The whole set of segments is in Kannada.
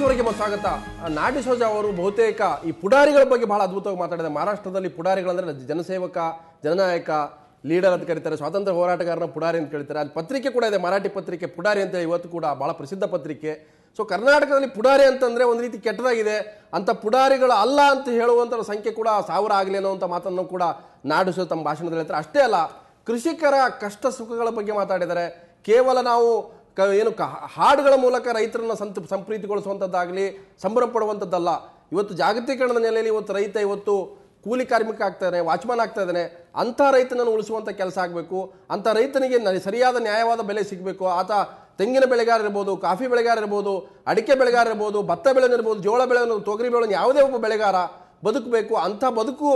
ನಾಡಿಶ್ ಅವರಿಗೆ ಸ್ವಾಗತ. ನಾಡಿಶ್ ಅವರು ಬಹುತೇಕ ಈ ಪುಡಾರಿಗಳ ಬಗ್ಗೆ ಬಹಳ ಅದ್ಭುತವಾಗಿ ಮಾತಾಡಿದ್ದಾರೆ. ಮಹಾರಾಷ್ಟ್ರದಲ್ಲಿ ಪುಡಾರಿಗಳಂದ್ರೆ ಜನಸೇವಕ, ಜನನಾಯಕ, ಲೀಡರ್ ಅಂತ ಕರೀತಾರೆ. ಸ್ವಾತಂತ್ರ್ಯ ಹೋರಾಟಗಾರನ ಪುಡಾರಿ ಅಂತ ಕರೀತಾರೆ. ಅಲ್ಲಿ ಪತ್ರಿಕೆ ಕೂಡ ಇದೆ, ಮರಾಠಿ ಪತ್ರಿಕೆ ಪುಡಾರಿ ಅಂತ ಇವತ್ತು ಕೂಡ ಬಹಳ ಪ್ರಸಿದ್ಧ ಪತ್ರಿಕೆ. ಸೊ ಕರ್ನಾಟಕದಲ್ಲಿ ಪುಡಾರಿ ಅಂತಂದ್ರೆ ಒಂದು ರೀತಿ ಕೆಟ್ಟದಾಗಿದೆ, ಅಂತ ಪುಡಾರಿಗಳು ಅಲ್ಲ ಅಂತ ಹೇಳುವಂತ ಸಂಖ್ಯೆ ಕೂಡ 1000 ಆಗಲಿ ಅನ್ನುವಂಥ ಮಾತನ್ನು ಕೂಡ ನಾಡಿಶ್ ತಮ್ಮ ಭಾಷಣದಲ್ಲಿ ಹೇಳ್ತಾರೆ. ಅಷ್ಟೇ ಅಲ್ಲ, ಕೃಷಿಕರ ಕಷ್ಟ ಸುಖಗಳ ಬಗ್ಗೆ ಮಾತಾಡಿದ್ದಾರೆ. ಕೇವಲ ನಾವು ಏನು ಹಾಡುಗಳ ಮೂಲಕ ರೈತರನ್ನ ಸಂಪ್ರೀತಿಗೊಳಿಸುವಂಥದ್ದಾಗಲಿ, ಸಂಭ್ರಮ ಪಡುವಂಥದ್ದಲ್ಲ. ಇವತ್ತು ಜಾಗತೀಕರಣದ ನೆಲೆಯಲ್ಲಿ ಇವತ್ತು ರೈತ ಇವತ್ತು ಕೂಲಿ ಕಾರ್ಮಿಕ ಆಗ್ತಾನೆ, ವಾಚ್ಮನ್ ಆಗ್ತಾ ಇದ್ದಾನೆ. ಅಂಥ ರೈತನನ್ನು ಉಳಿಸುವಂಥ ಕೆಲಸ ಆಗಬೇಕು. ಅಂಥ ರೈತನಿಗೆ ಸರಿಯಾದ ನ್ಯಾಯವಾದ ಬೆಲೆ ಸಿಗಬೇಕು. ಆತ ತೆಂಗಿನ ಬೆಳೆಗಾರ ಇರ್ಬೋದು, ಕಾಫಿ ಬೆಳೆಗಾರ ಇರ್ಬೋದು, ಅಡಿಕೆ ಬೆಳೆಗಾರ ಇರ್ಬೋದು, ಭತ್ತ ಬೆಳೆನಿರ್ಬೋದು, ಜೋಳ ಬೆಳೆಯನ್ನು, ತೊಗರಿ ಬೆಳೆಯನ್ನು, ಯಾವುದೇ ಒಬ್ಬ ಬೆಳೆಗಾರ ಬದುಕಬೇಕು. ಅಂಥ ಬದುಕು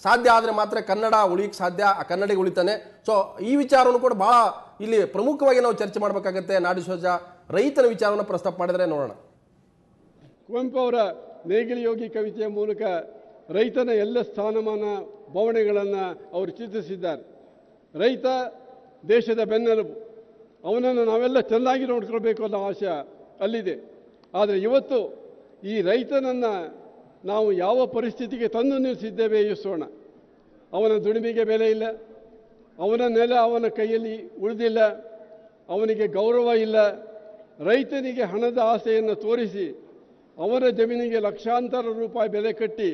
ಸಾಧ್ಯ ಆದರೆ ಮಾತ್ರ ಕನ್ನಡ ಉಳಿಯಕ್ಕೆ ಸಾಧ್ಯ, ಆ ಕನ್ನಡಿಗ ಉಳಿತಾನೆ. ಸೊ ಈ ವಿಚಾರವನ್ನು ಕೂಡ ಬಹಳ ಇಲ್ಲಿ ಪ್ರಮುಖವಾಗಿ ನಾವು ಚರ್ಚೆ ಮಾಡಬೇಕಾಗತ್ತೆ. ನಾಡಿಶ್ ರೈತನ ವಿಚಾರವನ್ನು ಪ್ರಸ್ತಾಪ ಮಾಡಿದರೆ ನೋಡೋಣ. ಕುವೆಂಪು ಅವರ ನೇಗಿಲ ಯೋಗಿ ಕವಿತೆಯ ಮೂಲಕ ರೈತನ ಎಲ್ಲ ಸ್ಥಾನಮಾನ ಭಾವನೆಗಳನ್ನು ಅವರು ಚಿತ್ರಿಸಿದ್ದಾರೆ. ರೈತ ದೇಶದ ಬೆನ್ನೆಲುಬು, ಅವನನ್ನು ನಾವೆಲ್ಲ ಚೆನ್ನಾಗಿ ನೋಡ್ಕೊಳ್ಬೇಕು ಅನ್ನೋ ಆಶೆ ಅಲ್ಲಿದೆ. ಆದರೆ ಇವತ್ತು ಈ ರೈತನನ್ನು ನಾವು ಯಾವ ಪರಿಸ್ಥಿತಿಗೆ ತಂದು ನಿಲ್ಲಿಸಿದ್ದೇವೆ ಯೋಚಿಸೋಣ. ಅವನ ದುಡಿಮೆಗೆ ಬೆಲೆ ಇಲ್ಲ, ಅವನ ನೆಲ ಅವನ ಕೈಯಲ್ಲಿ ಉಳಿದಿಲ್ಲ, ಅವನಿಗೆ ಗೌರವ ಇಲ್ಲ. ರೈತನಿಗೆ ಹಣದ ಆಸೆಯನ್ನು ತೋರಿಸಿ ಅವರ ಜಮೀನಿಗೆ ಲಕ್ಷಾಂತರ ರೂಪಾಯಿ ಬೆಲೆ ಕಟ್ಟಿ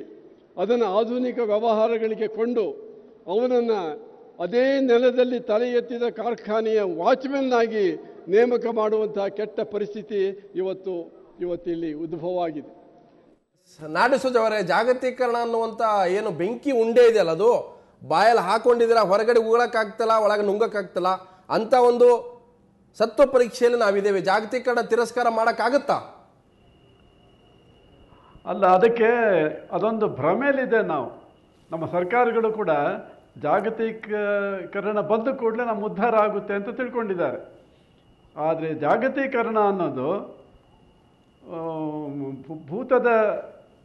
ಅದನ್ನು ಆಧುನಿಕ ವ್ಯವಹಾರಗಳಿಗೆ ಕೊಂಡು ಅವನನ್ನು ಅದೇ ನೆಲದಲ್ಲಿ ತಲೆ ಎತ್ತಿದ ಕಾರ್ಖಾನೆಯ ವಾಚ್ಮೆನ್ ಆಗಿ ನೇಮಕ ಮಾಡುವಂತಹ ಕೆಟ್ಟ ಪರಿಸ್ಥಿತಿ ಇವತ್ತಿಲ್ಲಿ ಉದ್ಭವ ಆಗಿದೆ. ನಾಡಿಶ್ ಅವರೇ, ಜಾಗತೀಕರಣ ಅನ್ನುವಂಥ ಏನು ಬೆಂಕಿ ಉಂಡೆ ಇದೆಯಲ್ಲ, ಅದು ಬಾಯಲ್ಲಿ ಹಾಕೊಂಡಿದ್ದೀರಾ, ಹೊರಗಡೆ ಉಗಳಕ್ಕಾಗ್ತಲ್ಲ, ಒಳಗೆ ನುಂಗಕ್ಕಾಗ್ತಲ್ಲ, ಅಂತ ಒಂದು ಸತ್ವ ಪರೀಕ್ಷೆಯಲ್ಲಿ ನಾವಿದ್ದೇವೆ. ಜಾಗತೀಕರಣ ತಿರಸ್ಕಾರ ಮಾಡೋಕ್ಕಾಗತ್ತಾ? ಅಲ್ಲ, ಅದಕ್ಕೆ ಅದೊಂದು ಭ್ರಮೆಯಲ್ಲಿದೆ. ನಮ್ಮ ಸರ್ಕಾರಗಳು ಕೂಡ ಜಾಗತೀಕರಣ ಬಂದ ಕೂಡಲೇ ನಮ್ಮ ಉದ್ಧಾರ ಆಗುತ್ತೆ ಅಂತ ತಿಳ್ಕೊಂಡಿದ್ದಾರೆ. ಆದರೆ ಜಾಗತೀಕರಣ ಅನ್ನೋದು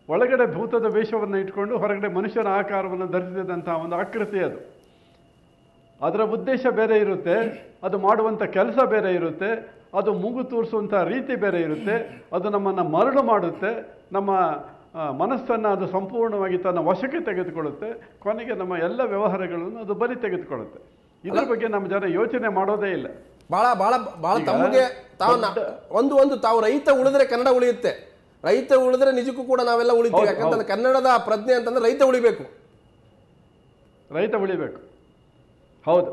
ಒಳಗಡೆ ಭೂತದ ವೇಷವನ್ನು ಇಟ್ಕೊಂಡು ಹೊರಗಡೆ ಮನುಷ್ಯನ ಆಕಾರವನ್ನು ಧರಿಸಿದಂತಹ ಒಂದು ಆಕೃತಿ. ಅದರ ಉದ್ದೇಶ ಬೇರೆ ಇರುತ್ತೆ, ಅದು ಮಾಡುವಂಥ ಕೆಲಸ ಬೇರೆ ಇರುತ್ತೆ, ಅದು ಮೂಗು ತೋರಿಸುವಂಥ ರೀತಿ ಬೇರೆ ಇರುತ್ತೆ. ಅದು ನಮ್ಮನ್ನು ಮರಳು ಮಾಡುತ್ತೆ, ನಮ್ಮ ಮನಸ್ಸನ್ನು ಅದು ಸಂಪೂರ್ಣವಾಗಿ ತನ್ನ ವಶಕ್ಕೆ ತೆಗೆದುಕೊಳ್ಳುತ್ತೆ. ಕೊನೆಗೆ ನಮ್ಮ ಎಲ್ಲ ವ್ಯವಹಾರಗಳನ್ನು ಅದು ಬಲಿ ತೆಗೆದುಕೊಳ್ಳುತ್ತೆ. ಇದರ ಬಗ್ಗೆ ನಮ್ಮ ಜನ ಯೋಚನೆ ಮಾಡೋದೇ ಇಲ್ಲ. ಬಹಳ ತಮಗೆ ತಾವು ರೈತ ಉಳಿದ್ರೆ ಕನ್ನಡ ಉಳಿಯುತ್ತೆ, ರೈತ ಉಳಿದ್ರೆ ನಿಜಕ್ಕೂ ಕೂಡ ನಾವೆಲ್ಲ ಉಳಿತೀವಿ. ಯಾಕಂತಂದ್ರೆ ಕನ್ನಡದ ಪ್ರಜ್ಞೆ ಅಂತಂದ್ರೆ ರೈತ ಉಳಿಬೇಕು. ಹೌದು,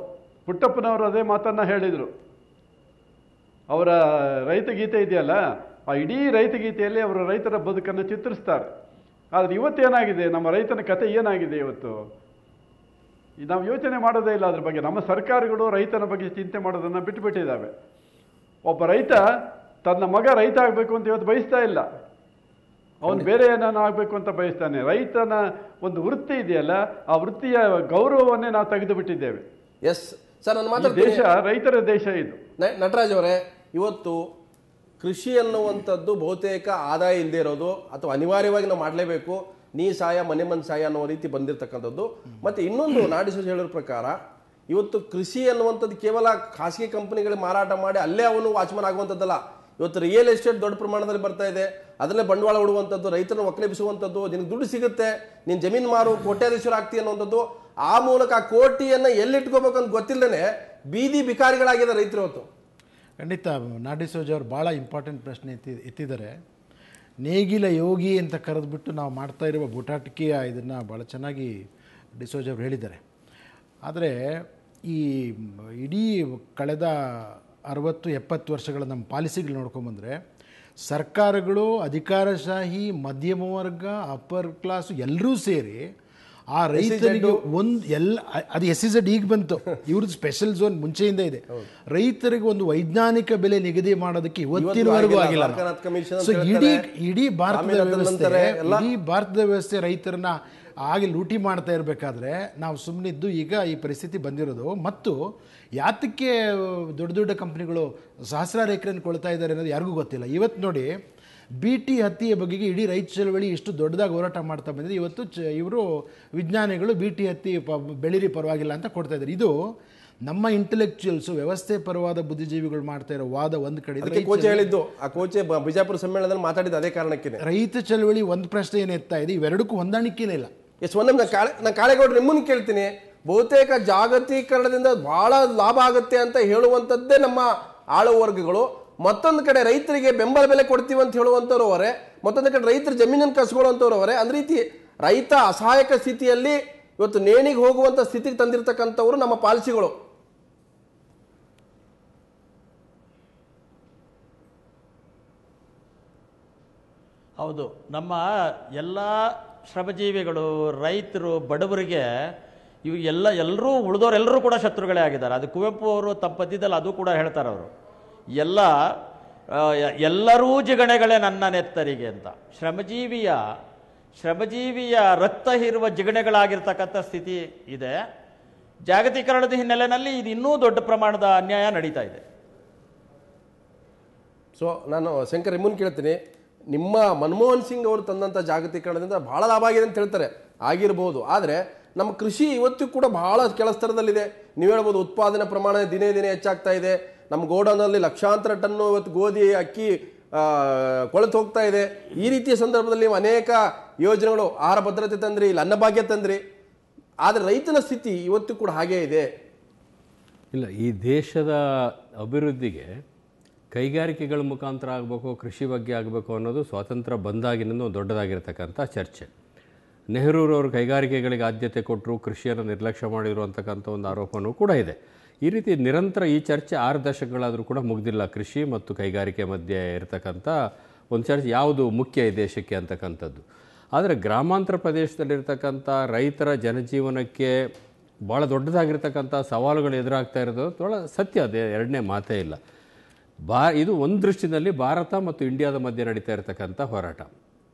ಪುಟ್ಟಪ್ಪನವರು ಅದೇ ಮಾತನ್ನ ಹೇಳಿದರು. ಅವರ ರೈತ ಗೀತೆ ಇದೆಯಲ್ಲ, ಆ ಇಡೀ ರೈತ ಗೀತೆಯಲ್ಲಿ ಅವರು ರೈತರ ಬದುಕನ್ನು ಚಿತ್ರಿಸ್ತಾರೆ. ಆದರೆ ಇವತ್ತೇನಾಗಿದೆ, ನಮ್ಮ ರೈತನ ಕತೆ ಏನಾಗಿದೆ ಇವತ್ತು? ನಾವು ಯೋಚನೆ ಮಾಡೋದೇ ಇಲ್ಲ ಅದ್ರ ಬಗ್ಗೆ. ನಮ್ಮ ಸರ್ಕಾರಗಳು ರೈತನ ಬಗ್ಗೆ ಚಿಂತೆ ಮಾಡೋದನ್ನು ಬಿಟ್ಟುಬಿಟ್ಟಿದ್ದಾವೆ. ಒಬ್ಬ ರೈತ ತನ್ನ ಮಗ ರೈತ ಆಗಬೇಕು ಅಂತ ಇವತ್ತು ಬಯಸ್ತಾ ಇಲ್ಲ, ಅವನು ಬೇರೆ ಏನಾನು ಆಗಬೇಕು ಅಂತ ಬಯಸ್ತಾನೆ. ರೈತನ ಒಂದು ವೃತ್ತಿ ಇದೆಯಲ್ಲ, ಆ ವೃತ್ತಿಯ ಗೌರವವನ್ನೇ ನಾವು ತೆಗೆದು ಬಿಟ್ಟಿದ್ದೇವೆ. ಎಸ್ ಸರ್, ನನ್ನ ದೇಶ ರೈತರ ದೇಶ ಇದು. ನಟರಾಜ್ ಅವರೇ, ಇವತ್ತು ಕೃಷಿ ಅನ್ನುವಂಥದ್ದು ಬಹುತೇಕ ಆದಾಯ ಇಲ್ಲದೆ ಇರೋದು, ಅಥವಾ ಅನಿವಾರ್ಯವಾಗಿ ನಾವು ಮಾಡಲೇಬೇಕು, ನೀ ಸಾಯ ಮನೆ ಮನ್ ಸಾಯ ಅನ್ನೋ ರೀತಿ ಬಂದಿರತಕ್ಕಂಥದ್ದು. ಮತ್ತೆ ಇನ್ನೊಂದು ನಾಡಿಶ್ ಹೇಳಿರೋ ಪ್ರಕಾರ ಇವತ್ತು ಕೃಷಿ ಅನ್ನುವಂಥದ್ದು ಕೇವಲ ಖಾಸಗಿ ಕಂಪನಿಗಳಿಗೆ ಮಾರಾಟ ಮಾಡಿ ಅಲ್ಲೇ ಅವನು ವಾಚ್ಮನ್ ಆಗುವಂಥದ್ದಲ್ಲ. ಇವತ್ತು ರಿಯಲ್ ಎಸ್ಟೇಟ್ ದೊಡ್ಡ ಪ್ರಮಾಣದಲ್ಲಿ ಬರ್ತಾ ಇದೆ, ಅದರಲ್ಲೇ ಬಂಡವಾಳ ಹೂಡುವಂಥದ್ದು, ರೈತರನ್ನು ಒಕ್ಕಲೆಬ್ಬಿಸುವಂಥದ್ದು. ನಿನಗೆ ದುಡ್ಡು ಸಿಗುತ್ತೆ, ನೀನು ಜಮೀನು ಮಾರು ಕೋಟ್ಯಾಧೀಶರು ಆಗ್ತಿ ಅನ್ನುವಂಥದ್ದು. ಆ ಮೂಲಕ ಆ ಕೋಟಿಯನ್ನು ಎಲ್ಲಿಟ್ಕೋಬೇಕು ಅಂತ ಗೊತ್ತಿಲ್ಲದೇ ಬೀದಿ ಬಿಕಾರಿಗಳಾಗಿದೆ ರೈತರು ಇವತ್ತು. ಖಂಡಿತ ನಾಡಿಶ್ ಅವರು ಭಾಳ ಇಂಪಾರ್ಟೆಂಟ್ ಪ್ರಶ್ನೆ ಎತ್ತಿದ್ದಾರೆ. ನೇಗಿಲ ಯೋಗಿ ಅಂತ ಕರೆದುಬಿಟ್ಟು ನಾವು ಮಾಡ್ತಾ ಇರುವ ಬುಟಾಟಿಕೆಯ ಇದನ್ನು ಭಾಳ ಚೆನ್ನಾಗಿ ಡಿಸೋಜ್ ಅವರು ಹೇಳಿದ್ದಾರೆ. ಆದರೆ ಈ ಇಡೀ ಕಳೆದ 60-70 ವರ್ಷಗಳ ನಮ್ಮ ಪಾಲಿಸಿಗಳು ನೋಡ್ಕೊಂಬಂದರೆ ಸರ್ಕಾರಗಳು, ಅಧಿಕಾರಶಾಹಿ, ಮಧ್ಯಮ ವರ್ಗ, ಅಪ್ಪರ್ ಕ್ಲಾಸು ಎಲ್ಲರೂ ಸೇರಿ ಆ ರೈತರಿಗೆ ಅದು SEZ ಈಗ ಬಂತು, ಇವ್ರದ್ದು ಸ್ಪೆಷಲ್ ಝೋನ್ ಮುಂಚೆಯಿಂದ ಇದೆ. ರೈತರಿಗೆ ಒಂದು ವೈಜ್ಞಾನಿಕ ಬೆಲೆ ನಿಗದಿ ಮಾಡೋದಕ್ಕೆ ಇವತ್ತಿನವರೆಗೂ ಆಗಿಲ್ಲ. ಸೊ ಇಡೀ ಭಾರತದ ವ್ಯವಸ್ಥೆ ರೈತರನ್ನ ಆಗಿ ಲೂಟಿ ಮಾಡ್ತಾ ಇರಬೇಕಾದ್ರೆ ನಾವು ಸುಮ್ಮನಿದ್ದು ಈಗ ಈ ಪರಿಸ್ಥಿತಿ ಬಂದಿರೋದು. ಮತ್ತು ಯಾತಕ್ಕೆ ದೊಡ್ಡ ದೊಡ್ಡ ಕಂಪ್ನಿಗಳು ಸಹಸ್ರಾರು ಎಕರೆಯನ್ನು ಕೊಳ್ತಾ ಇದ್ದಾರೆ ಅನ್ನೋದು ಯಾರಿಗೂ ಗೊತ್ತಿಲ್ಲ. ಇವತ್ತು ನೋಡಿ, BT ಹತ್ತಿಯ ಬಗೆಗೆ ಇಡೀ ರೈತ ಚಳವಳಿ ಎಷ್ಟು ದೊಡ್ಡದಾಗಿ ಹೋರಾಟ ಮಾಡ್ತಾ ಬಂದಿದೆ. ಇವತ್ತು ಇವರು ವಿಜ್ಞಾನಿಗಳು BT ಹತ್ತಿ ಬೆಳೀರಿ ಪರವಾಗಿಲ್ಲ ಅಂತ ಕೊಡ್ತಾ ಇದ್ದಾರೆ. ಇದು ನಮ್ಮ ಇಂಟೆಲೆಕ್ಚುಯಲ್ಸು ವ್ಯವಸ್ಥೆ ಪರವಾದ ಬುದ್ಧಿಜೀವಿಗಳು ಮಾಡ್ತಾ ಇರೋ ವಾದ ಒಂದು ಕಡೆ ಅದಕ್ಕೆ ಕೋಚೆ ಹೇಳಿದ್ದು, ಆ ಕೋಚೆ ಬಿಜಾಪುರ ಸಮ್ಮೇಳನದಲ್ಲಿ ಮಾತಾಡಿದ್ದು ಅದೇ ಕಾರಣಕ್ಕೆ. ರೈತ ಚಳವಳಿ ಒಂದು ಪ್ರಶ್ನೆ ಏನು ಎತ್ತಾ ಇದೆ, ಇವೆರಡಕ್ಕೂ ಹೊಂದಾಣಿಕೆನೇ ಇಲ್ಲ. ನಾನು ಕಾಳೇಗೌಡರು ನಿಮ್ಮನ್ನು ಕೇಳ್ತೀನಿ, ಬಹುತೇಕ ಜಾಗತೀಕರಣದಿಂದ ಬಹಳ ಲಾಭ ಆಗುತ್ತೆ ಅಂತ ಹೇಳುವಂಥದ್ದೇ ನಮ್ಮ ಆಳುವ ವರ್ಗಗಳು, ಮತ್ತೊಂದು ಕಡೆ ರೈತರಿಗೆ ಬೆಂಬಲ ಬೆಲೆ ಕೊಡ್ತೀವಿ ಅಂತ ಹೇಳುವಂಥವ್ರು ಅವರೇ, ಮತ್ತೊಂದು ಕಡೆ ರೈತರ ಜಮೀನನ್ನು ಕಸ್ಕೊಳ್ಳುವಂಥವ್ರು ಅವರೇ. ಅಂದ ರೀತಿ ರೈತ ಅಸಹಾಯಕ ಸ್ಥಿತಿಯಲ್ಲಿ ಇವತ್ತು ನೇಣಿಗೆ ಹೋಗುವಂಥ ಸ್ಥಿತಿಗೆ ತಂದಿರತಕ್ಕಂಥವ್ರು ನಮ್ಮ ಪಾಲಿಸಿಗಳು. ಹೌದು, ನಮ್ಮ ಎಲ್ಲ ಶ್ರಮಜೀವಿಗಳು, ರೈತರು, ಬಡವರಿಗೆ ಇವು ಎಲ್ಲರೂ ಉಳಿದವರೆಲ್ಲರೂ ಕೂಡ ಶತ್ರುಗಳೇ ಆಗಿದ್ದಾರೆ. ಅದು ಕುವೆಂಪು ಅವರು ತಮ್ಮ ಪದ್ಯದಲ್ಲಿ ಅದು ಕೂಡ ಹೇಳ್ತಾರೆ. ಅವರು ಎಲ್ಲರೂ ಜಿಗಣೆಗಳೇ ನನ್ನ ನೆತ್ತರಿಗೆ ಅಂತ. ಶ್ರಮಜೀವಿಯ ರಕ್ತ ಹೀರುವ ಜಿಗಣೆಗಳಾಗಿರ್ತಕ್ಕಂಥ ಸ್ಥಿತಿ ಇದೆ. ಜಾಗತೀಕರಣದ ಹಿನ್ನೆಲೆಯಲ್ಲಿ ಇದು ಇನ್ನೂ ದೊಡ್ಡ ಪ್ರಮಾಣದ ಅನ್ಯಾಯ ನಡೀತಾ ಇದೆ. ಸೊ ನಾನು ಶಂಕರ್ ನಿಮ್ಮನ್ನು ಕೇಳ್ತೀನಿ, ನಿಮ್ಮ ಮನಮೋಹನ್ ಸಿಂಗ್ ಅವರು ತಂದಂಥ ಜಾಗತೀಕರಣದಿಂದ ಬಹಳ ಲಾಭ ಆಗಿದೆ ಅಂತ ಹೇಳ್ತಾರೆ, ಆಗಿರ್ಬೋದು. ಆದರೆ ನಮ್ಮ ಕೃಷಿ ಇವತ್ತು ಕೂಡ ಬಹಳ ಕೆಳ ಸ್ತರದಲ್ಲಿದೆ. ನೀವು ಹೇಳ್ಬೋದು ಉತ್ಪಾದನೆ ಪ್ರಮಾಣ ದಿನೇ ದಿನೇ ಹೆಚ್ಚಾಗ್ತಾ ಇದೆ. ನಮ್ಮ ಗೋಡೌನಲ್ಲಿ ಲಕ್ಷಾಂತರ ಟನ್ನು ಇವತ್ತು ಗೋಧಿ ಅಕ್ಕಿ ಕೊಳೆತು ಹೋಗ್ತಾ ಇದೆ. ಈ ರೀತಿಯ ಸಂದರ್ಭದಲ್ಲಿ ನೀವು ಅನೇಕ ಯೋಜನೆಗಳು, ಆಹಾರ ಭದ್ರತೆ ತಂದ್ರಿ, ಇಲ್ಲಿ ಅನ್ನಭಾಗ್ಯ ತಂದ್ರಿ, ಆದರೆ ರೈತನ ಸ್ಥಿತಿ ಇವತ್ತು ಕೂಡ ಹಾಗೇ ಇದೆ. ಇಲ್ಲ, ಈ ದೇಶದ ಅಭಿವೃದ್ಧಿಗೆ ಕೈಗಾರಿಕೆಗಳ ಮುಖಾಂತರ ಆಗಬೇಕು, ಕೃಷಿ ಬಗ್ಗೆ ಆಗಬೇಕು ಅನ್ನೋದು ಸ್ವಾತಂತ್ರ್ಯ ಬಂದಾಗಿನಿಂದ ಒಂದು ದೊಡ್ಡದಾಗಿರ್ತಕ್ಕಂಥ ಚರ್ಚೆ. ನೆಹರೂರವರು ಕೈಗಾರಿಕೆಗಳಿಗೆ ಆದ್ಯತೆ ಕೊಟ್ಟರು, ಕೃಷಿಯನ್ನು ನಿರ್ಲಕ್ಷ್ಯ ಮಾಡಿದರು ಅಂತಕ್ಕಂಥ ಒಂದು ಆರೋಪವೂ ಕೂಡ ಇದೆ. ಈ ರೀತಿ ನಿರಂತರ ಈ ಚರ್ಚೆ 6 ದಶಕಗಳಾದರೂ ಕೂಡ ಮುಗ್ದಿಲ್ಲ. ಕೃಷಿ ಮತ್ತು ಕೈಗಾರಿಕೆ ಮಧ್ಯೆ ಇರತಕ್ಕಂಥ ಒಂದು ಚರ್ಚೆ ಯಾವುದು ಮುಖ್ಯ ಈ ದೇಶಕ್ಕೆ ಅಂತಕ್ಕಂಥದ್ದು. ಆದರೆ ಗ್ರಾಮಾಂತರ ಪ್ರದೇಶದಲ್ಲಿರ್ತಕ್ಕಂಥ ರೈತರ ಜನಜೀವನಕ್ಕೆ ಭಾಳ ದೊಡ್ಡದಾಗಿರ್ತಕ್ಕಂಥ ಸವಾಲುಗಳು ಎದುರಾಗ್ತಾ ಇರೋದು ಭಾಳ ಸತ್ಯ, ಅದೇ ಎರಡನೇ ಮಾತೇ ಇಲ್ಲ. ಇದು ಒಂದು ದೃಷ್ಟಿನಲ್ಲಿ ಭಾರತ ಮತ್ತು ಇಂಡಿಯಾದ ಮಧ್ಯೆ ನಡೀತಾ ಇರತಕ್ಕಂಥ ಹೋರಾಟ.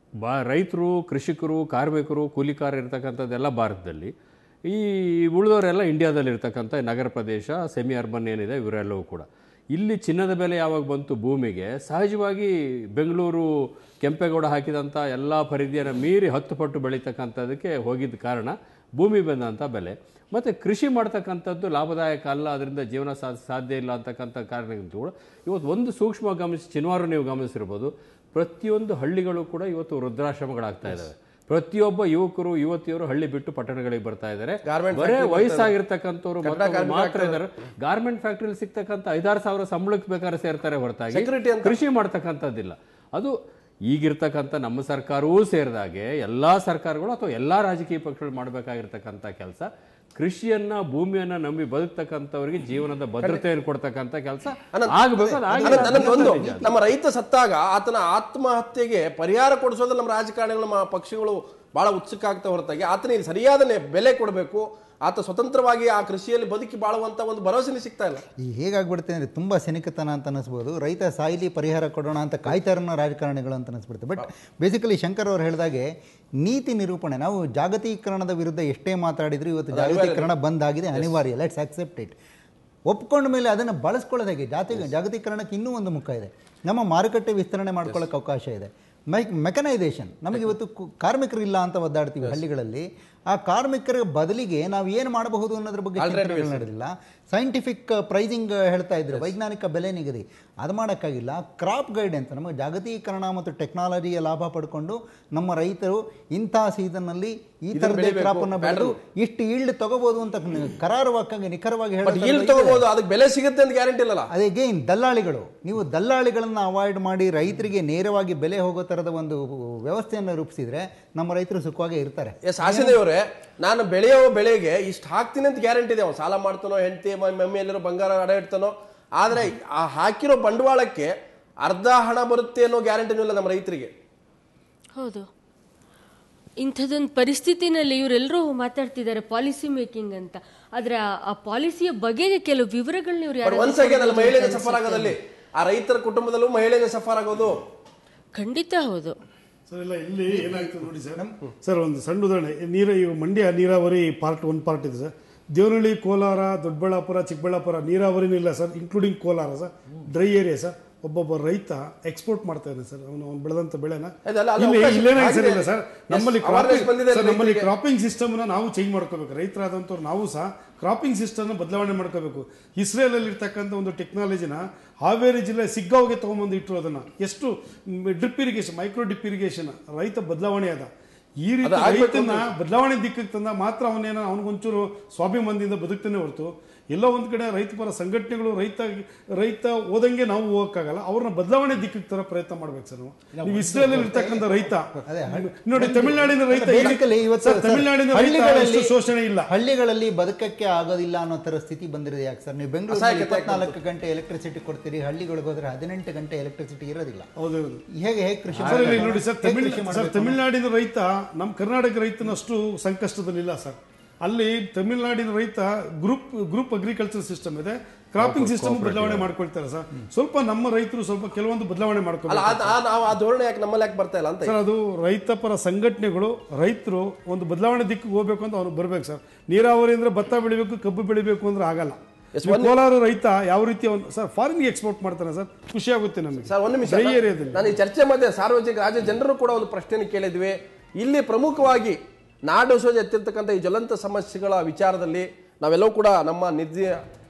ರೈತರು, ಕೃಷಿಕರು, ಕಾರ್ಮಿಕರು, ಕೂಲಿಕಾರ ಇರ್ತಕ್ಕಂಥದ್ದೆಲ್ಲ ಭಾರತದಲ್ಲಿ, ಈ ಉಳಿದವರೆಲ್ಲ ಇಂಡಿಯಾದಲ್ಲಿರ್ತಕ್ಕಂಥ ನಗರ ಪ್ರದೇಶ, ಸೆಮಿ ಅರ್ಬನ್ ಏನಿದೆ ಇವರೆಲ್ಲವೂ ಕೂಡ. ಇಲ್ಲಿ ಚಿನ್ನದ ಬೆಲೆ ಯಾವಾಗ ಬಂತು ಭೂಮಿಗೆ, ಸಹಜವಾಗಿ ಬೆಂಗಳೂರು ಕೆಂಪೇಗೌಡ ಹಾಕಿದಂಥ ಎಲ್ಲ ಪರಿಧಿಯನ್ನು ಮೀರಿ 10 ಪಟ್ಟು ಬೆಳೀತಕ್ಕಂಥದ್ದಕ್ಕೆ ಹೋಗಿದ್ದ ಕಾರಣ ಭೂಮಿ ಬಂದಂಥ ಬೆಲೆ. ಮತ್ತು ಕೃಷಿ ಮಾಡ್ತಕ್ಕಂಥದ್ದು ಲಾಭದಾಯಕ ಅಲ್ಲ, ಅದರಿಂದ ಜೀವನ ಸಾಧ್ಯ ಇಲ್ಲ ಅಂತಕ್ಕಂಥ ಕಾರಣಕ್ಕಂತೂ ಕೂಡ ಇವತ್ತು ಒಂದು ಸೂಕ್ಷ್ಮ ಗಮನಿಸಿ, ಚಿನ್ನವಾರು ನೀವು ಗಮನಿಸಿರ್ಬೋದು, ಪ್ರತಿಯೊಂದು ಹಳ್ಳಿಗಳು ಕೂಡ ಇವತ್ತು ವೃದ್ಧಾಶ್ರಮಗಳಾಗ್ತಾ ಇದ್ದಾವೆ. ಪ್ರತಿಯೊಬ್ಬ ಯುವಕರು ಯುವತಿಯರು ಹಳ್ಳಿ ಬಿಟ್ಟು ಪಟ್ಟಣಗಳಿಗೆ ಬರ್ತಾ ಇದ್ದಾರೆ. ಬರೇ ವಯಸ್ಸಾಗಿರ್ತಕ್ಕಂಥವ್ರು ಮಾತ್ರ ಇದ್ದಾರೆ. ಗಾರ್ಮೆಂಟ್ ಫ್ಯಾಕ್ಟ್ರಿಯಲ್ಲಿ ಸಿಗ್ತಕ್ಕಂಥ 5-6 ಸಾವಿರ ಸಂಬಳಕ್ಕೆ ಬೇಕಾದ್ರೆ ಸೇರ್ತಾರೆ ಹೊರತಾಗಿ ಕೃಷಿ ಮಾಡ್ತಕ್ಕಂಥದ್ದಿಲ್ಲ. ಅದು ಈಗಿರ್ತಕ್ಕಂಥ ನಮ್ಮ ಸರ್ಕಾರವೂ ಸೇರಿದಾಗೆ ಎಲ್ಲ ಸರ್ಕಾರಗಳು ಅಥವಾ ಎಲ್ಲ ರಾಜಕೀಯ ಪಕ್ಷಗಳು ಮಾಡಬೇಕಾಗಿರ್ತಕ್ಕಂಥ ಕೆಲಸ, ಕೃಷಿಯನ್ನ, ಭೂಮಿಯನ್ನ ನಂಬಿ ಬದುಕ್ತಕ್ಕಂಥವ್ರಿಗೆ ಜೀವನದ ಭದ್ರತೆಯನ್ನು ಕೊಡ್ತಕ್ಕಂಥ ಕೆಲಸ ಆಗಬೇಕು. ನಮ್ಮ ರೈತ ಸತ್ತಾಗ ಆತನ ಆತ್ಮಹತ್ಯೆಗೆ ಪರಿಹಾರ ಕೊಡಿಸೋದ್ರಲ್ಲಿ ನಮ್ಮ ರಾಜಕಾರಣಿಗಳು, ಪಕ್ಷಗಳು ಬಹಳ ಉತ್ಸುಕ ಆಗ್ತಾ ಹೊರತಾಗಿ ಆತನಿಗೆ ಸರಿಯಾದ ಬೆಲೆ ಕೊಡಬೇಕು, ಆತ ಸ್ವತಂತ್ರವಾಗಿ ಆ ಕೃಷಿಯಲ್ಲಿ ಬದುಕಿ ಬಾಳುವಂತ ಒಂದು ಭರವಸೆ ಸಿಗ್ತಾ ಇಲ್ಲ. ಈ ಹೇಗಾಗ್ಬಿಡುತ್ತೆ ಅಂದರೆ ತುಂಬ ಸೆನಿಕತನ ಅಂತ ಅನಿಸ್ಬೋದು. ರೈತ ಸಾಯಿಲಿ ಪರಿಹಾರ ಕೊಡೋಣ ಅಂತ ಕಾಯ್ತಾರನ್ನ ರಾಜಕಾರಣಿಗಳು ಅಂತ ಅನಿಸ್ಬಿಡುತ್ತೆ. ಬಟ್ ಬೇಸಿಕಲಿ ಶಂಕರ್ ಅವರು ಹೇಳಿದಾಗೆ ನೀತಿ ನಿರೂಪಣೆ, ನಾವು ಜಾಗತೀಕರಣದ ವಿರುದ್ಧ ಎಷ್ಟೇ ಮಾತಾಡಿದ್ರು ಇವತ್ತು ಜಾಗತೀಕರಣ ಬಂದಾಗಿದೆ, ಅನಿವಾರ್ಯ, ಲೆಟ್ಸ್ ಅಕ್ಸೆಪ್ಟ್ ಇಟ್. ಒಪ್ಕೊಂಡ ಮೇಲೆ ಅದನ್ನು ಬಳಸ್ಕೊಳ್ಳೋದಾಗೆ ಜಾಗತೀಕರಣಕ್ಕೆ ಇನ್ನೂ ಒಂದು ಮುಖ ಇದೆ. ನಮ್ಮ ಮಾರುಕಟ್ಟೆ ವಿಸ್ತರಣೆ ಮಾಡ್ಕೊಳ್ಳೋಕೆ ಅವಕಾಶ ಇದೆ. ಮೆಕನೈಸೇಷನ್, ನಮಗೆ ಇವತ್ತು ಕಾರ್ಮಿಕರಿಲ್ಲ ಅಂತ ಒದ್ದಾಡ್ತೀವಿ ಹಳ್ಳಿಗಳಲ್ಲಿ. ಆ ಕಾರ್ಮಿಕರ ಬದಲಿಗೆ ನಾವು ಏನು ಮಾಡಬಹುದು ಅನ್ನೋದ್ರ ಬಗ್ಗೆ ಚಿಂತನೆಗಳು ನಡೆದಿಲ್ಲ. ಸೈಂಟಿಫಿಕ್ ಪ್ರೈಸಿಂಗ್ ಹೇಳ್ತಾ ಇದ್ರು, ವೈಜ್ಞಾನಿಕ ಬೆಲೆ ನಿಗದಿ, ಅದು ಮಾಡೋಕ್ಕಾಗಿಲ್ಲ. ಕ್ರಾಪ್ ಗೈಡೆನ್ಸ್, ನಮಗೆ ಜಾಗತೀಕರಣ ಮತ್ತು ಟೆಕ್ನಾಲಜಿಯ ಲಾಭ ಪಡ್ಕೊಂಡು ನಮ್ಮ ರೈತರು ಇಂಥ ಸೀಸನ್ನಲ್ಲಿ ಈ ಥರದೇ ಕ್ರಾಪನ್ನು ಬೆಳೆದು ಇಷ್ಟು ಈಲ್ಡ್ ತಗೋಬಹುದು ಅಂತ ಕರಾರುವಾಕ್ಕಾಗಿ ನಿಖರವಾಗಿ ಹೇಳಬಹುದು. ಅದಕ್ಕೆ ಬೆಲೆ ಸಿಗುತ್ತೆ ಅಂತ ಗ್ಯಾರಂಟಿ ಇಲ್ಲ. ಅದೇ ಗೇನ್ ದಲ್ಲಾಳಿಗಳು, ನೀವು ದಲ್ಲಾಳಿಗಳನ್ನು ಅವಾಯ್ಡ್ ಮಾಡಿ ರೈತರಿಗೆ ನೇರವಾಗಿ ಬೆಲೆ ಹೋಗೋ ಥರದ ಒಂದು ವ್ಯವಸ್ಥೆಯನ್ನು ರೂಪಿಸಿದ್ರೆ ನಮ್ಮ ರೈತರು ಸುಖವಾಗಿ ಇರ್ತಾರೆ. ಆಶಿದೇವ್ರೆ, ನಾನು ಬೆಳೆಯೋ ಬೆಳೆಗೆ ಇಷ್ಟು ಹಾಕ್ತೀನಿ ಅಂತ ಗ್ಯಾರಂಟಿ ಇದೆ. ಅವ್ನು ಸಾಲ ಮಾಡ್ತಾನೋ, ಹೆಂಡತಿ ಮಮ್ಮಿಯಲ್ಲಿರೋ ಬಂಗಾರ ಅಡ ಇಡ್ತಾನೋ, ಆದರೆ ಆ ಹಾಕಿರೋ ಬಂಡವಾಳಕ್ಕೆ ಅರ್ಧ ಹಣ ಬರುತ್ತೆ ಅನ್ನೋ ಗ್ಯಾರಂಟಿನೂ ಇಲ್ಲ ನಮ್ಮ ರೈತರಿಗೆ. ಹೌದು, ಇಂಥದ್ದೊಂದು ಪರಿಸ್ಥಿತಿನಲ್ಲಿ ಇವರೆಲ್ಲರೂ ಮಾತಾಡ್ತಿದ್ದಾರೆ ಪಾಲಿಸಿ ಮೇಕಿಂಗ್ ಅಂತ. ಆದ್ರೆ ಆ ಪಾಲಿಸಿಯ ಬಗೆಗೆ ಕೆಲವು ವಿವರಗಳನ್ನ ಇವರು ಒಂದ್ಸಲ ಮಹಿಳೆಗೆ ಸಫರ್ ಆಗೋದಲ್ಲಿ, ಆ ರೈತರ ಕುಟುಂಬದಲ್ಲೂ ಮಹಿಳೆಗೆ ಸಫರ್ ಆಗೋದು ಖಂಡಿತ ಹೌದು. ಸರ್, ಇಲ್ಲ ಇಲ್ಲಿ ಏನಾಗ್ತದೆ ನೋಡಿ ಸರ್, ಒಂದು ಸಣ್ಣ ಉದಾಹರಣೆ. ಮಂಡ್ಯ ನೀರಾವರಿ ಪಾರ್ಟ್ 1 ಪಾರ್ಟ್ ಇದೆ ಸರ್. ದೇವನಹಳ್ಳಿ, ಕೋಲಾರ, ದೊಡ್ಡಬಳ್ಳಾಪುರ, ಚಿಕ್ಕಬಳ್ಳಾಪುರ ನೀರಾವರಿನೂ ಇಲ್ಲ sir, including Kolar sir, dry area sir. ಒಬ್ಬೊಬ್ಬ ರೈತ ಎಕ್ಸ್ಪೋರ್ಟ್ ಮಾಡ್ತಾ ಇದ್ದಾನೆ ಸರ್, ಅವನು ಬೆಳೆದಂತ ಬೆಳೆನ ಅದಲ್ಲ, ಅದು ಇಲ್ಲಿ ಅವಕಾಶ ಇಲ್ಲೇನಾಗಿದೆ ಸರ್, ಆಗಿದೆ. ಇಲ್ಲ ಸರ್, ನಮ್ಮಲ್ಲಿ Yes, awareness ಬಂದಿದೆ ನಮ್ಮಲ್ಲಿ ರೈತರಿಗೆ. ಕ್ರಾಪಿಂಗ್ ಸಿಸ್ಟಮ್ನ ನಾವು ಚೇಂಜ್ ಮಾಡ್ಕೋಬೇಕು. ರೈತರಾದಂಥವ್ರು ನಾವು ಸಹ ಕ್ರಾಪಿಂಗ್ ಸಿಸ್ಟಮ್ನ ಬದಲಾವಣೆ ಮಾಡ್ಕೋಬೇಕು. ಇಸ್ರೇಲಲ್ಲಿ ಇರ್ತಕ್ಕಂಥ ಒಂದು ಟೆಕ್ನಾಲಜಿನ ಹಾವೇರಿ ಜಿಲ್ಲೆ ಸಿಗ್ಗಾವ್ಗೆ ತೊಗೊಂಬಂದು ಇಟ್ಟರು. ಅದನ್ನು ಎಷ್ಟು drip irrigation, micro drip irrigation ರೈತ ಬದಲಾವಣೆ ಅದ. ಈ ರೀತಿ ರೈತನ ಬದಲಾವಣೆ ದಿಕ್ಕಿಗೆ ತಂದ ಮಾತ್ರ ಅವನೇನೋ ಅವನಿಗೊಂಚೂರು ಸ್ವಾಭಿಮಾನದಿಂದ ಬದುಕ್ತಾನೆ ಹೊರತು ಎಲ್ಲೋ ಒಂದು ಕಡೆ ರೈತ ಪರ ಸಂಘಟನೆಗಳು ರೈತ ಓದಂಗೆ ನಾವು ಹೋಗಕ್ಕಾಗಲ್ಲ. ಅವ್ರನ್ನ ಬದಲಾವಣೆ ದಿಕ್ಕಿಗೆ ತರ ಪ್ರಯತ್ನ ಮಾಡ್ಬೇಕು ಸರ್. ನೀವು ಇಸ್ರೇಲ್ ಇರ್ತಕ್ಕಂಥ ರೈತ ನೋಡಿ, ತಮಿಳುನಾಡಿನ ರೈತ ತಮಿಳುನಾಡಿನ ರೈತ ಶೋಷಣೆ ಇಲ್ಲ, ಹಳ್ಳಿಗಳಲ್ಲಿ ಬದುಕಕ್ಕೆ ಆಗೋದಿಲ್ಲ ಅನ್ನೋ ತರ ಸ್ಥಿತಿ ಬಂದಿರೋದು ಯಾಕೆ ಸರ್? ನೀವು ಬೆಂಗಳೂರಲ್ಲಿ 24 ಗಂಟೆ ಎಲೆಕ್ಟ್ರಿಸಿಟಿ ಕೊಡ್ತೀರಿ, ಹಳ್ಳಿಗಳಿಗೆ ಹೋದ್ರೆ 18 ಗಂಟೆ ಎಲೆಕ್ಟ್ರಿಸಿಟಿ ಇರೋದಿಲ್ಲ. ಹೌದೌದು. ಹೇಗೆ ಕೃಷಿ ನೋಡಿ ಸರ್, ತಮಿಳುನಾಡಿನ ರೈತ ನಮ್ಮ ಕರ್ನಾಟಕ ರೈತನಷ್ಟು ಸಂಕಷ್ಟದಲ್ಲಿಲ್ಲ ಸರ್. ಅಲ್ಲಿ ತಮಿಳುನಾಡಿನ ರೈತ ಗ್ರೂಪ್ ಅಗ್ರಿಕಲ್ಚರ್ ಸಿಸ್ಟಮ್ ಇದೆ, ಕ್ರಾಪಿಂಗ್ ಸಿಸ್ಟಮ್ ಬದಲಾವಣೆ ಮಾಡ್ಕೊಳ್ತಾರೆ ಸರ್. ಸ್ವಲ್ಪ ನಮ್ಮ ರೈತರು ಸ್ವಲ್ಪ ಕೆಲವೊಂದು ಬದಲಾವಣೆ ಮಾಡ್ಕೊಳ್ತಾರೆ. ಆ ಧೋರಣೆ ಯಾಕೆ ನಮ್ಮಲ್ಲಿ ಯಾಕೆ ಬರ್ತಾ ಇಲ್ಲ ಅಂತ ಸರ್. ಅದು ರೈತ ಪರ ಸಂಘಟನೆಗಳು, ರೈತರು ಒಂದು ಬದಲಾವಣೆ ದಿಕ್ಕಿಗೆ ಹೋಗ್ಬೇಕು ಅಂತ ಅವ್ರು ಬರ್ಬೇಕು ಸರ್. ನೀರಾವರಿ ಅಂದ್ರೆ ಭತ್ತ ಬೆಳಿಬೇಕು, ಕಬ್ಬು ಬೆಳಿಬೇಕು ಅಂದ್ರೆ ಆಗಲ್ಲ. ಕೋಲಾರ ರೈತ ಯಾವ ರೀತಿ ಸರ್ ಫಾರಿನ್ಗೆ ಎಕ್ಸ್ಪೋರ್ಟ್ ಮಾಡ್ತಾನೆ ಸರ್, ಖುಷಿ ಆಗುತ್ತೆ ನಮಗೆ ಸರ್. ಒಂದು ನಿಮಿಷ, ನಾನು ಈ ಚರ್ಚೆ ಮಧ್ಯೆ ಸಾರ್ವಜನಿಕ ರಾಜ್ಯ ಜನರು ಕೂಡ ಒಂದು ಪ್ರಶ್ನೆ ಕೇಳಿದ್ವಿ. ಇಲ್ಲಿ ಪ್ರಮುಖವಾಗಿ ನಾಡು ಸೋಜ ಎತ್ತಿರ್ತಕ್ಕಂಥ ಈ ಜ್ವಲಂತ ಸಮಸ್ಯೆಗಳ ವಿಚಾರದಲ್ಲಿ ನಾವೆಲ್ಲವೂ ಕೂಡ ನಮ್ಮ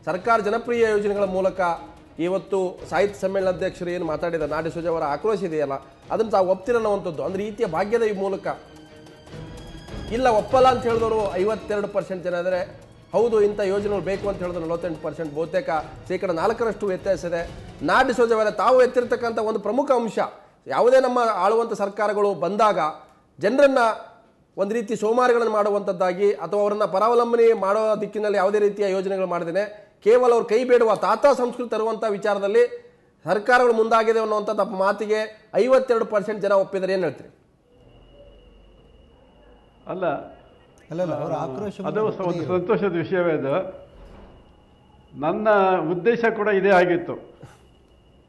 ಸರ್ಕಾರ ಜನಪ್ರಿಯ ಯೋಜನೆಗಳ ಮೂಲಕ ಇವತ್ತು ಸಾಹಿತ್ಯ ಸಮ್ಮೇಳನಾಧ್ಯಕ್ಷರು ಏನು ಮಾತಾಡಿದ ನಾಡು ಸೋಜ ಅವರ ಆಕ್ರೋಶ ಇದೆಯಲ್ಲ, ಅದನ್ನು ತಾವು ಒಪ್ತಿರೋವಂಥದ್ದು. ಅಂದ್ರೆ ಈ ರೀತಿಯ ಭಾಗ್ಯದ ಈ ಮೂಲಕ ಇಲ್ಲ ಒಪ್ಪಲ್ಲ ಅಂತ ಹೇಳಿದವರು 52% ಜನ ಇದ್ದಾರೆ. ಹೌದು ಇಂಥ ಯೋಜನೆಗಳು ಬೇಕು ಅಂತ ಹೇಳಿದ್ರು 48%, ಬಹುತೇಕ ಶೇಕಡ 4% ವ್ಯತ್ಯಾಸ ಇದೆ. ನಾಡು ಸೋಜ ಅವರ ತಾವು ಎತ್ತಿರ್ತಕ್ಕಂಥ ಒಂದು ಪ್ರಮುಖ ಅಂಶ, ಯಾವುದೇ ನಮ್ಮ ಆಳುವಂಥ ಸರ್ಕಾರಗಳು ಬಂದಾಗ ಜನರನ್ನ ಒಂದು ರೀತಿ ಸೋಮಾರಿಗಳನ್ನು ಮಾಡುವಂಥದ್ದಾಗಿ ಅಥವಾ ಅವರನ್ನ ಪರಾವಲಂಬನೆ ಮಾಡೋ ದಿಕ್ಕಿನಲ್ಲಿ ಯಾವುದೇ ರೀತಿಯ ಯೋಜನೆಗಳು ಮಾಡದೇನೆ ಕೇವಲ ಅವ್ರು ಕೈ ಬೇಡುವ ತಾತ ಸಂಸ್ಕೃತಿ ತರುವಂಥ ವಿಚಾರದಲ್ಲಿ ಸರ್ಕಾರಗಳು ಮುಂದಾಗಿದೆ ಅನ್ನುವಂಥದ್ದು ಮಾತಿಗೆ 52% ಜನ ಒಪ್ಪಿದರೆ ಏನು ಹೇಳ್ತೀರಿ? ಅಲ್ಲ ಅವರ ಆಕ್ರೋಶ ಅದು ಒಂದು ಸಂತೋಷದ ವಿಷಯವೇ. ಅದು ನನ್ನ ಉದ್ದೇಶ ಕೂಡ ಇದೇ ಆಗಿತ್ತು.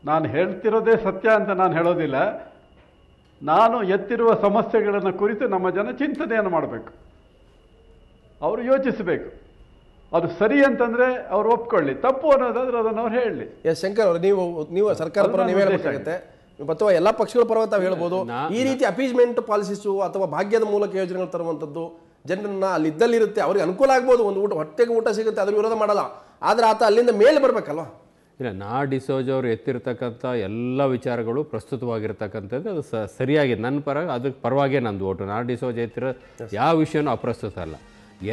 ನಾನು ಹೇಳ್ತಿರೋದೇ ಸತ್ಯ ಅಂತ ನಾನು ಹೇಳೋದಿಲ್ಲ. ನಾನು ಎತ್ತಿರುವ ಸಮಸ್ಯೆಗಳನ್ನು ಕುರಿತು ನಮ್ಮ ಜನ ಚಿಂತನೆಯನ್ನು ಮಾಡಬೇಕು, ಅವರು ಯೋಚಿಸಬೇಕು. ಅದು ಸರಿ ಅಂತಂದ್ರೆ ಅವ್ರು ಒಪ್ಕೊಳ್ಳಿ, ತಪ್ಪು ಅನ್ನೋದಾದ್ರೆ ಅದನ್ನು ಅವ್ರು ಹೇಳಲಿ. ಎಸ್ ಶಂಕರ್ ಅವರು, ನೀವು ಸರ್ಕಾರ ಪರ ನೀವು ಹೇಳಬೇಕಾಗುತ್ತೆ ಅಥವಾ ಎಲ್ಲ ಪಕ್ಷಗಳ ಪರವಾಗಿ ತಾವು ಹೇಳ್ಬೋದು. ಈ ರೀತಿ ಅಪೀಸ್ಮೆಂಟ್ ಪಾಲಿಸಿಸು ಅಥವಾ ಭಾಗ್ಯದ ಮೂಲಕ ಯೋಜನೆಗಳು ತರುವಂಥದ್ದು ಜನರನ್ನ ಅಲ್ಲಿ ಇದ್ದಲ್ಲಿರುತ್ತೆ, ಅವ್ರಿಗೆ ಅನುಕೂಲ ಆಗ್ಬೋದು, ಒಂದು ಹೊಟ್ಟೆಗೆ ಊಟ ಸಿಗುತ್ತೆ, ಅದ್ರ ವಿರೋಧ ಮಾಡಲ್ಲ. ಆದ್ರೆ ಆತ ಅಲ್ಲಿಂದ ಮೇಲೆ ಬರ್ಬೇಕಲ್ವಾ? ಇಲ್ಲ, ಡಿಸೋಜ ಅವರು ಎತ್ತಿರ್ತಕ್ಕಂಥ ಎಲ್ಲ ವಿಚಾರಗಳು ಪ್ರಸ್ತುತವಾಗಿರ್ತಕ್ಕಂಥದ್ದು ಅದು ಸರಿಯಾಗಿದೆ. ನನ್ನ ಪರ ಅದಕ್ಕೆ ಪರವಾಗೇ ನಂದು ಓಟು. ಡಿಸೋಜ ಎತ್ತಿರೋ ಯಾವ ವಿಷಯನೂ ಅಪ್ರಸ್ತುತ ಅಲ್ಲ.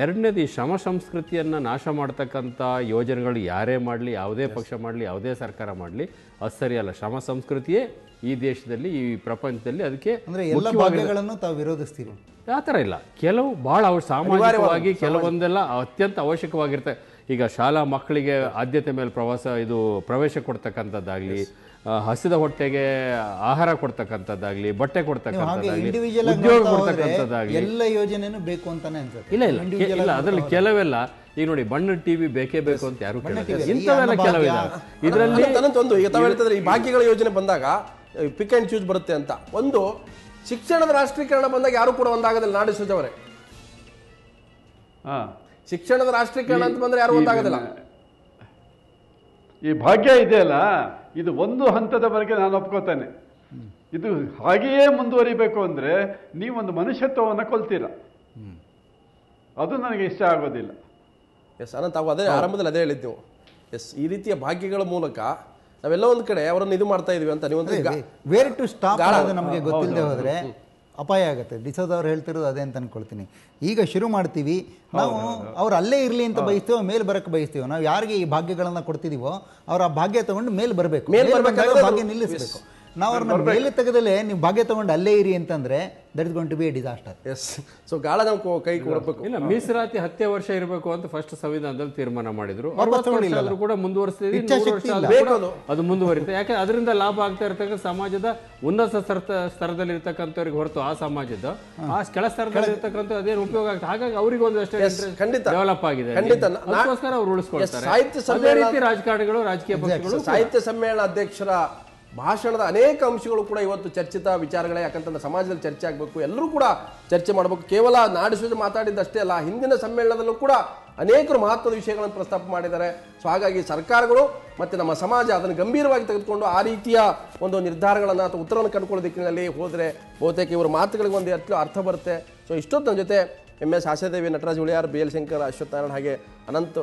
ಎರಡನೇದು, ಈ ಶ್ರಮ ಸಂಸ್ಕೃತಿಯನ್ನು ನಾಶ ಮಾಡ್ತಕ್ಕಂಥ ಯೋಜನೆಗಳು ಯಾರೇ ಮಾಡಲಿ, ಯಾವುದೇ ಪಕ್ಷ ಮಾಡಲಿ, ಯಾವುದೇ ಸರ್ಕಾರ ಮಾಡಲಿ, ಅದು ಸರಿಯಲ್ಲ. ಶ್ರಮ ಸಂಸ್ಕೃತಿಯೇ ಈ ದೇಶದಲ್ಲಿ, ಈ ಪ್ರಪಂಚದಲ್ಲಿ ಅದಕ್ಕೆ ಎಲ್ಲ ಭಾಗ್ಯಗಳನ್ನು ತಾವು ವಿರೋಧಿಸ್ತೀರಿ? ಆ ಥರ ಇಲ್ಲ. ಕೆಲವು ಭಾಳ ಸಾಮಾಜಿಕವಾಗಿ ಕೆಲವೊಂದೆಲ್ಲ ಅತ್ಯಂತ ಅವಶ್ಯಕವಾಗಿರ್ತವೆ. ಈಗ ಶಾಲಾ ಮಕ್ಕಳಿಗೆ ಆದ್ಯತೆ ಮೇಲೆ ಪ್ರವೇಶ ಕೊಡ್ತಕ್ಕಂಥದ್ದಾಗಲಿ, ಹಸಿದ ಹೊಟ್ಟೆಗೆ ಆಹಾರ ಕೊಡ್ತಕ್ಕಂಥದ್ದಾಗಲಿ, ಬಟ್ಟೆ ಕೊಡ್ತಕ್ಕಂಥದ್ದಾಗಲಿ, ಉದ್ಯೋಗ ಕೊಡ್ತಕ್ಕಂಥದ್ದಾಗಲಿ ಎಲ್ಲ ಯೋಜನೆನೂ ಬೇಕು ಅಂತಾನೆ ಅನ್ಸುತ್ತೆ. ಇಲ್ಲ ಅದರಲ್ಲಿ ಕೆಲವೆಲ್ಲ ಈಗ ನೋಡಿ, ಬಣ್ಣದ ಟಿವಿ ಬೇಕೇ ಬೇಕು ಅಂತ ಯಾರು ಕೇಳಿದ್ರೆ ಇಂಥವೆಲ್ಲ ಕೆಲವಿದೆ. ಇದರಲ್ಲಿ ಈಗ ತಾವು ಹೇಳ್ತಿದ್ರೆ ಈ ಭಾಗ್ಯಗಳ ಯೋಜನೆ ಬಂದಾಗ ಪಿಕ್ ಅಂಡ್ ಚೂಸ್ ಬರುತ್ತೆ ಅಂತ. ಒಂದು ಶಿಕ್ಷಣದ ರಾಷ್ಟ್ರೀಕರಣ ಬಂದಾಗ ಯಾರು ಕೂಡ ಒಂದಾಗೋದಿಲ್ಲ. ನಾಡು ಸೋಜ ಅವರೇ, ಶಿಕ್ಷಣದ ರಾಷ್ಟ್ರೀಕರಣ ಅಂತ ಬಂದ್ರೆ ಯಾರು ಒಂದಾಗೋದಿಲ್ಲ. ಈ ಭಾಗ್ಯ ಇದೆಯಲ್ಲ, ಇದು ಒಂದು ಹಂತದವರೆಗೆ ನಾನು ಒಪ್ಕೋತೇನೆ. ಇದು ಹಾಗೆಯೇ ಮುಂದುವರಿಬೇಕು ಅಂದ್ರೆ ನೀವೊಂದು ಮನುಷ್ಯತ್ವವನ್ನು ಕೊಲ್ತೀರ, ಅದು ನನಗೆ ಇಷ್ಟ ಆಗೋದಿಲ್ಲ. ಎಸ್ ಅನಂತ, ತಾವು ಅದೇ ಆರಂಭದಲ್ಲಿ ಅದೇ ಹೇಳಿದ್ದೆವು. ಎಸ್, ಈ ರೀತಿಯ ಭಾಗ್ಯಗಳ ಮೂಲಕ ನಾವೆಲ್ಲ ಒಂದು ಕಡೆ ಅವರನ್ನು ಇದು ಮಾಡ್ತಾ ಇದೀವಿ ಅಂತ ನೀವು ವೇರ್ ಟು ಸ್ಟಾಪ್ ನಮಗೆ ಗೊತ್ತಿಲ್ಲದೆ ಹೋದ್ರೆ ಅಪಾಯ ಆಗುತ್ತೆ. ಡಿಸೋಜ ಅವ್ರು ಹೇಳ್ತಿರೋದು ಅದೇ ಅಂತ ಅನ್ಕೊಳ್ತೀನಿ. ಈಗ ಶುರು ಮಾಡ್ತೀವಿ ನಾವು, ಅವ್ರು ಅಲ್ಲೇ ಇರಲಿ ಅಂತ ಬಯಸ್ತೀವೋ ಮೇಲೆ ಬರಕ್ಕೆ ಬಯಸ್ತೀವೋ? ನಾವು ಯಾರಿಗೆ ಈ ಭಾಗ್ಯಗಳನ್ನ ಕೊಡ್ತಿದೀವೋ ಅವ್ರು ಆ ಭಾಗ್ಯ ತಗೊಂಡು ಮೇಲೆ ಬರಬೇಕು, ಭಾಗ್ಯ ನಿಲ್ಲಿಸಬೇಕು. ನಾವು ಅವ್ರನ್ನ ಮೇಲೆ ತೆಗೆದಲ್ಲೇ ನೀವು ಭಾಗ್ಯ ತಗೊಂಡು ಅಲ್ಲೇ ಇರಿ ಅಂತಂದ್ರೆ that is going to be a disaster. Yes, so ಗಾಳ ನಾವು ಕೈ ಕೊಡಬೇಕು. ಇಲ್ಲ, ಮೀಸಲಾತಿ 10 ವರ್ಷ ಇರಬೇಕು ಅಂತ ಫಸ್ಟ್ ಸಂವಿಧಾನದಲ್ಲಿ ತೀರ್ಮಾನ ಮಾಡಿದ್ರು. 60 ವರ್ಷ ಆದ್ರೂ ಕೂಡ ಮುಂದುವರಿಸ್ತೀವಿ, 100 ವರ್ಷ ಅದು ಮುಂದುವರಿಯುತ್ತೆ. ಯಾಕಂದ್ರೆ ಅದರಿಂದ ಲಾಭ ಆಗ್ತಾ ಇರ್ತಕ್ಕಂಥ ಸಮಾಜದ ಉನ್ನತ ಸ್ತರದಲ್ಲಿ ಇರ್ತಕ್ಕಂಥವ್ರಿಗೆ ಹೊರತು ಆ ಸಮಾಜದ ಆ ಕೆಳ ಸ್ತರದಲ್ಲಿ ಇರ್ತಕ್ಕಂಥ ಅದೇನು ಉಪಯೋಗ ಆಗ್ತದೆ. ಹಾಗಾಗಿ ಅವ್ರಿಗೆ ಒಂದಷ್ಟೇ ಡೆವಲಪ್ ಆಗಿದೆ, ಅದಕ್ಕೋಸ್ಕರ ಅವ್ರು ಉಳಿಸ್ಕೊಳ್ತಾರೆ. ಅದೇ ರೀತಿ ರಾಜಕಾರಣಿಗಳು, ರಾಜಕೀಯ ಪಕ್ಷಗಳು. ಸಾಹಿತ್ಯ ಸಮ್ಮೇಳನ ಅಧ್ಯಕ್ಷರ ಭಾಷಣದ ಅನೇಕ ಅಂಶಗಳು ಕೂಡ ಇವತ್ತು ಚರ್ಚಿತ ವಿಚಾರಗಳೇ. ಯಾಕಂತಂದ್ರೆ ಸಮಾಜದಲ್ಲಿ ಚರ್ಚೆ ಆಗಬೇಕು, ಎಲ್ಲರೂ ಕೂಡ ಚರ್ಚೆ ಮಾಡಬೇಕು. ಕೇವಲ ನಾಡು ಸೋಜ ಮಾತಾಡಿದ್ದಷ್ಟೇ ಅಲ್ಲ, ಹಿಂದಿನ ಸಮ್ಮೇಳನದಲ್ಲೂ ಕೂಡ ಅನೇಕರು ಮಹತ್ವದ ವಿಷಯಗಳನ್ನು ಪ್ರಸ್ತಾಪ ಮಾಡಿದ್ದಾರೆ. ಸೊ ಹಾಗಾಗಿ ಸರ್ಕಾರಗಳು ಮತ್ತು ನಮ್ಮ ಸಮಾಜ ಅದನ್ನು ಗಂಭೀರವಾಗಿ ತೆಗೆದುಕೊಂಡು ಆ ರೀತಿಯ ಒಂದು ನಿರ್ಧಾರಗಳನ್ನು ಅಥವಾ ಉತ್ತರವನ್ನು ಕಂಡುಕೊಳ್ಳೋ ದಿಕ್ಕಿನಲ್ಲಿ ಹೋದರೆ ಬಹುತೇಕ ಇವರ ಮಾತುಗಳಿಗೆ ಒಂದು ಅರ್ಥ ಬರುತ್ತೆ. ಸೊ ಇಷ್ಟೊತ್ತು ನಮ್ಮ ಜೊತೆ MS ಆಶಾದೇವಿ, ನಟರಾಜ್ ಉಳಿಯಾರ್, BL ಶಂಕರ್, ಅಶ್ವಥ್ ನಾರಾಯಣ್, ಹಾಗೆ ಅನಂತ್,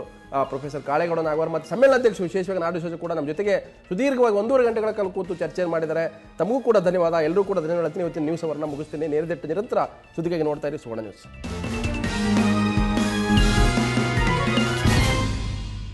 ಪ್ರೊಫೆಸರ್ ಕಾಳೇಗೌಡ ನಾಗವಾರ್ ಮತ್ತು ಸಮ್ಮೇಳನಾಧ್ಯಕ್ಷ ವಿಶೇಷವಾಗಿ ನಾಡು ಡಿಸೋಜ ಕೂಡ ನಮ್ಮ ಜೊತೆಗೆ ಸುದೀರ್ಘವಾಗಿ 1.5 ಗಂಟೆಗಳ ಕಾಲ ಕೂತು ಚರ್ಚೆ ಮಾಡಿದ್ದಾರೆ. ತಮಗೂ ಕೂಡ ಧನ್ಯವಾದ. ಎಲ್ಲರೂ ಕೂಡ ಧನ್ಯವಾದ. ಇವತ್ತಿನ ನ್ಯೂಸ್ ಅವರನ್ನು ಮುಗಿಸ್ತೀನಿ. ನೇರದಿಟ್ಟು ನಿರಂತರ ಸುದ್ದಿಗಾಗಿ ನೋಡ್ತಾ ಇರಿ ಸುವರ್ಣ ನ್ಯೂಸ್.